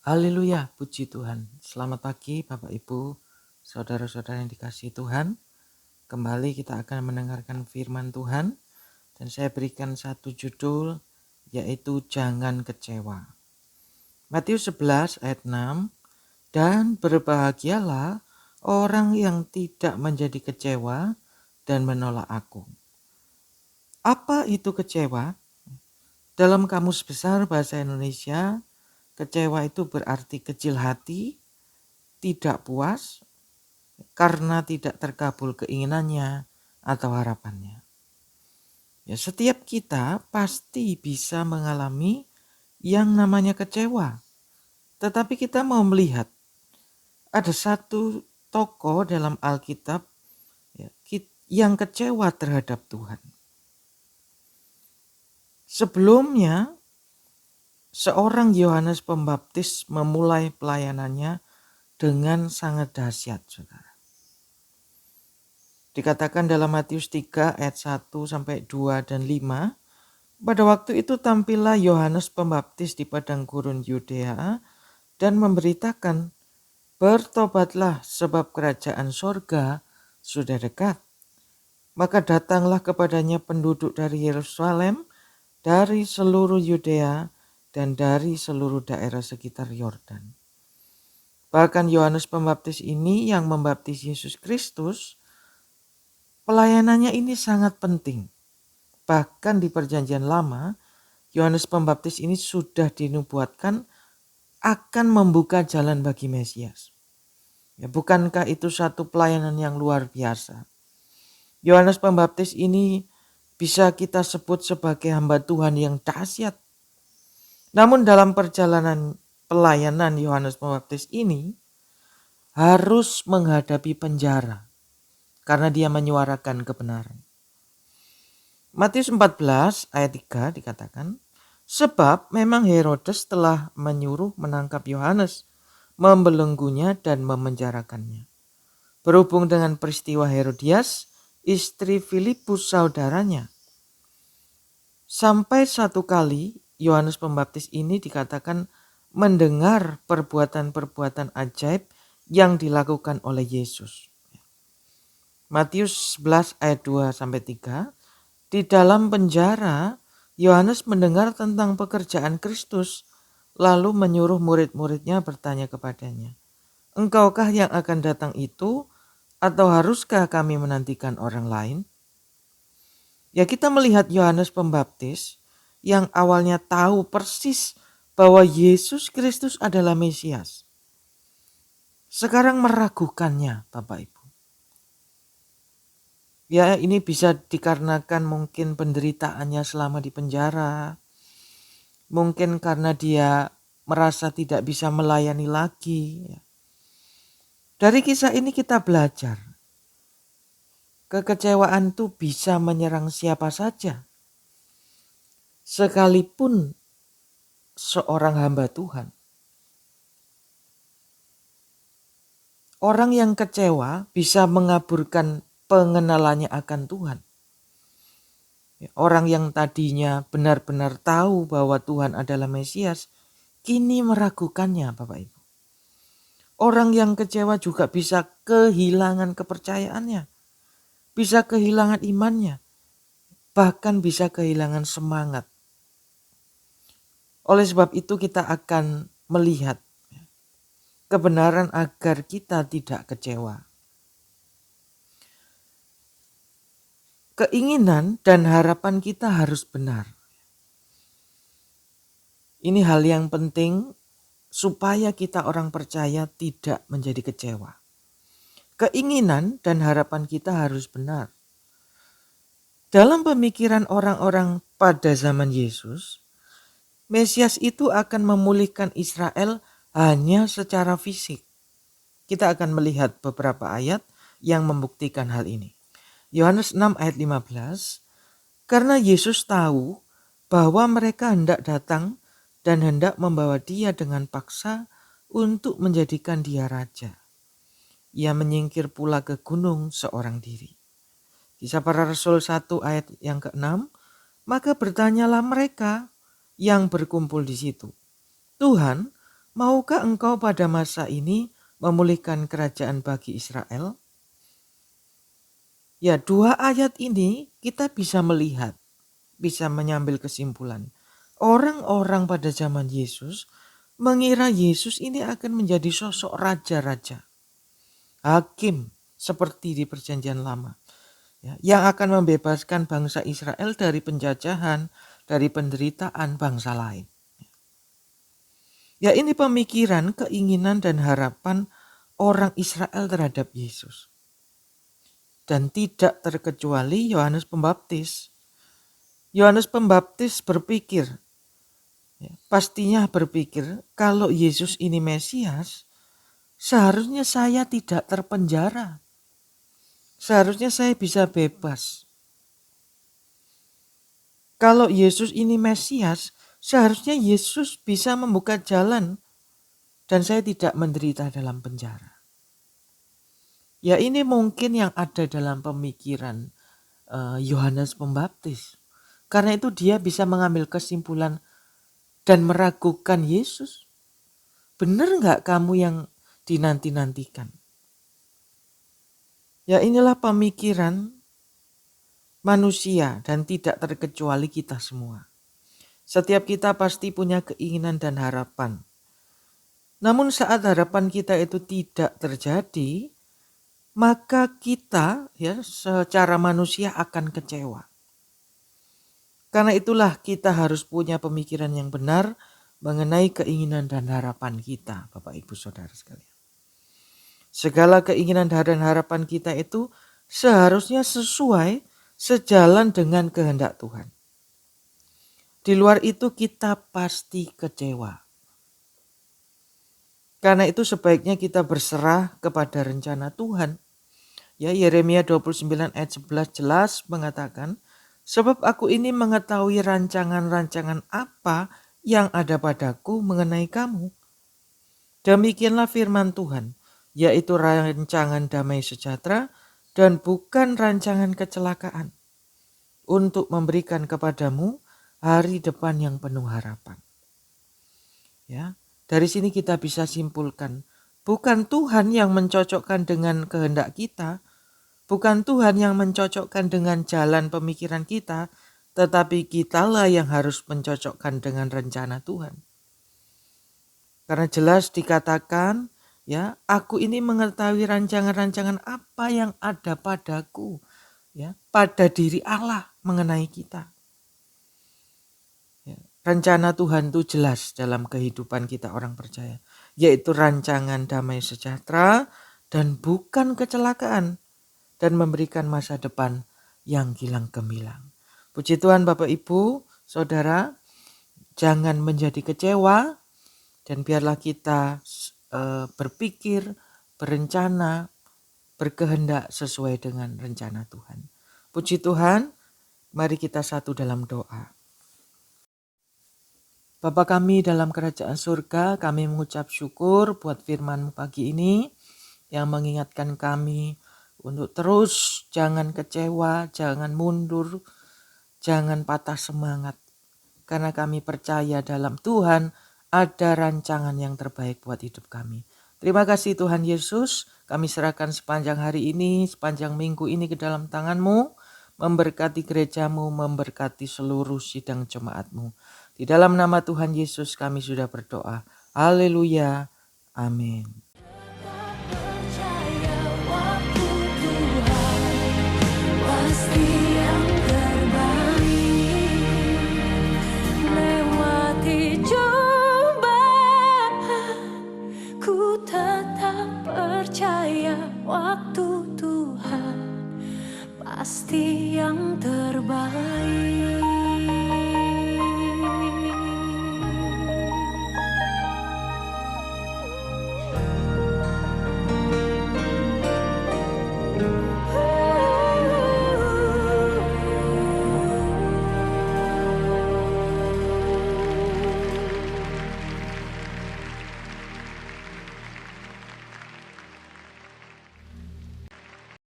Haleluya, puji Tuhan. Selamat pagi Bapak Ibu, saudara-saudara yang dikasihi Tuhan. Kembali kita akan mendengarkan firman Tuhan. Dan saya berikan satu judul, yaitu Jangan Kecewa. Matius 11 ayat 6. Dan berbahagialah orang yang tidak menjadi kecewa dan menolak aku. Apa itu kecewa? Dalam Kamus Besar Bahasa Indonesia, kecewa itu berarti kecil hati, tidak puas, karena tidak terkabul keinginannya atau harapannya. Ya, setiap kita pasti bisa mengalami yang namanya kecewa. Tetapi kita mau melihat ada satu tokoh dalam Alkitab ya, yang kecewa terhadap Tuhan. Sebelumnya seorang Yohanes Pembaptis memulai pelayanannya dengan sangat dahsyat, saudara. Dikatakan dalam Matius 3 ayat 1 sampai 2 dan 5. Pada waktu itu tampillah Yohanes Pembaptis di padang gurun Yudea dan memberitakan, bertobatlah sebab kerajaan sorga sudah dekat. Maka datanglah kepadanya penduduk dari Yerusalem, dari seluruh Yudea dan dari seluruh daerah sekitar Yordan. Bahkan Yohanes Pembaptis ini yang membaptis Yesus Kristus, pelayanannya ini sangat penting. Bahkan di perjanjian lama, Yohanes Pembaptis ini sudah dinubuatkan akan membuka jalan bagi Mesias. Ya, bukankah itu satu pelayanan yang luar biasa? Yohanes Pembaptis ini bisa kita sebut sebagai hamba Tuhan yang dahsyat. Namun dalam perjalanan pelayanan Yohanes Pembaptis ini harus menghadapi penjara karena dia menyuarakan kebenaran. Matius 14 ayat 3 dikatakan, sebab memang Herodes telah menyuruh menangkap Yohanes, membelenggunya dan memenjarakannya. Berhubung dengan peristiwa Herodias, istri Filipus saudaranya. Sampai satu kali Yohanes Pembaptis ini dikatakan mendengar perbuatan-perbuatan ajaib yang dilakukan oleh Yesus. Matius 11 ayat 2 sampai 3. Di dalam penjara, Yohanes mendengar tentang pekerjaan Kristus, lalu menyuruh murid-muridnya bertanya kepadanya, engkaukah yang akan datang itu, atau haruskah kami menantikan orang lain? Ya, kita melihat Yohanes Pembaptis yang awalnya tahu persis bahwa Yesus Kristus adalah Mesias. Sekarang meragukannya, Bapak Ibu. Ya, ini bisa dikarenakan mungkin penderitaannya selama di penjara. Mungkin karena dia merasa tidak bisa melayani lagi. Dari kisah ini kita belajar. Kekecewaan itu bisa menyerang siapa saja. Sekalipun seorang hamba Tuhan. Orang yang kecewa bisa mengaburkan pengenalannya akan Tuhan. Orang yang tadinya benar-benar tahu bahwa Tuhan adalah Mesias, kini meragukannya, Bapak Ibu. Orang yang kecewa juga bisa kehilangan kepercayaannya, bisa kehilangan imannya, bahkan bisa kehilangan semangat. Oleh sebab itu kita akan melihat kebenaran agar kita tidak kecewa. Keinginan dan harapan kita harus benar. Ini hal yang penting supaya kita orang percaya tidak menjadi kecewa. Keinginan dan harapan kita harus benar. Dalam pemikiran orang-orang pada zaman Yesus, Mesias itu akan memulihkan Israel hanya secara fisik. Kita akan melihat beberapa ayat yang membuktikan hal ini. Yohanes 6 ayat 15, karena Yesus tahu bahwa mereka hendak datang dan hendak membawa dia dengan paksa untuk menjadikan dia raja. Ia menyingkir pula ke gunung seorang diri. Kisah Para Rasul 1 ayat yang ke-6, maka bertanyalah mereka yang berkumpul di situ, Tuhan, Maukah engkau pada masa ini memulihkan kerajaan bagi Israel? Ya, dua ayat ini kita bisa melihat, bisa mengambil kesimpulan. Orang-orang pada zaman Yesus mengira Yesus ini akan menjadi sosok raja-raja, hakim seperti di Perjanjian Lama, ya, yang akan membebaskan bangsa Israel dari penjajahan, dari penderitaan bangsa lain. Ya, ini pemikiran, keinginan dan harapan orang Israel terhadap Yesus. Dan tidak terkecuali Yohanes Pembaptis. Yohanes Pembaptis berpikir, ya, pastinya berpikir kalau Yesus ini Mesias, seharusnya saya tidak terpenjara. Seharusnya saya bisa bebas. Kalau Yesus ini Mesias, seharusnya Yesus bisa membuka jalan dan saya tidak menderita dalam penjara. Ya, ini mungkin yang ada dalam pemikiran Yohanes Pembaptis. Karena itu dia bisa mengambil kesimpulan dan meragukan Yesus. Benar nggak kamu yang dinanti-nantikan? Ya, inilah pemikiran manusia dan tidak terkecuali kita semua. Setiap kita pasti punya keinginan dan harapan. Namun saat harapan kita itu tidak terjadi, maka kita ya secara manusia akan kecewa. Karena itulah kita harus punya pemikiran yang benar mengenai keinginan dan harapan kita, Bapak Ibu Saudara sekalian. Segala keinginan dan harapan kita itu seharusnya sesuai, sejalan dengan kehendak Tuhan. Di luar itu kita pasti kecewa. Karena itu sebaiknya kita berserah kepada rencana Tuhan. Ya, Yeremia 29 ayat 11 jelas mengatakan, sebab aku ini mengetahui rancangan-rancangan apa yang ada padaku mengenai kamu. Demikianlah firman Tuhan, yaitu rancangan damai sejahtera dan bukan rancangan kecelakaan, untuk memberikan kepadamu hari depan yang penuh harapan. Ya, dari sini kita bisa simpulkan, bukan Tuhan yang mencocokkan dengan kehendak kita, bukan Tuhan yang mencocokkan dengan jalan pemikiran kita, tetapi kitalah yang harus mencocokkan dengan rencana Tuhan. Karena jelas dikatakan, ya, aku ini mengetahui rancangan-rancangan apa yang ada padaku, ya, pada diri Allah mengenai kita. Ya, rencana Tuhan itu jelas dalam kehidupan kita orang percaya, yaitu rancangan damai sejahtera dan bukan kecelakaan, dan memberikan masa depan yang gilang gemilang. Puji Tuhan Bapak Ibu, Saudara, jangan menjadi kecewa dan biarlah kita berpikir, berencana, berkehendak sesuai dengan rencana Tuhan. Puji Tuhan, mari kita satu dalam doa. Bapa kami dalam kerajaan surga, kami mengucap syukur buat firman-Mu pagi ini yang mengingatkan kami untuk terus jangan kecewa, jangan mundur, jangan patah semangat. Karena kami percaya dalam Tuhan ada rancangan yang terbaik buat hidup kami. Terima kasih Tuhan Yesus, kami serahkan sepanjang hari ini, sepanjang minggu ini ke dalam tangan-Mu. Memberkati gereja-Mu, memberkati seluruh sidang jemaat-Mu. Di dalam nama Tuhan Yesus kami sudah berdoa. Haleluya. Amin. Waktu Tuhan pasti yang terbaik.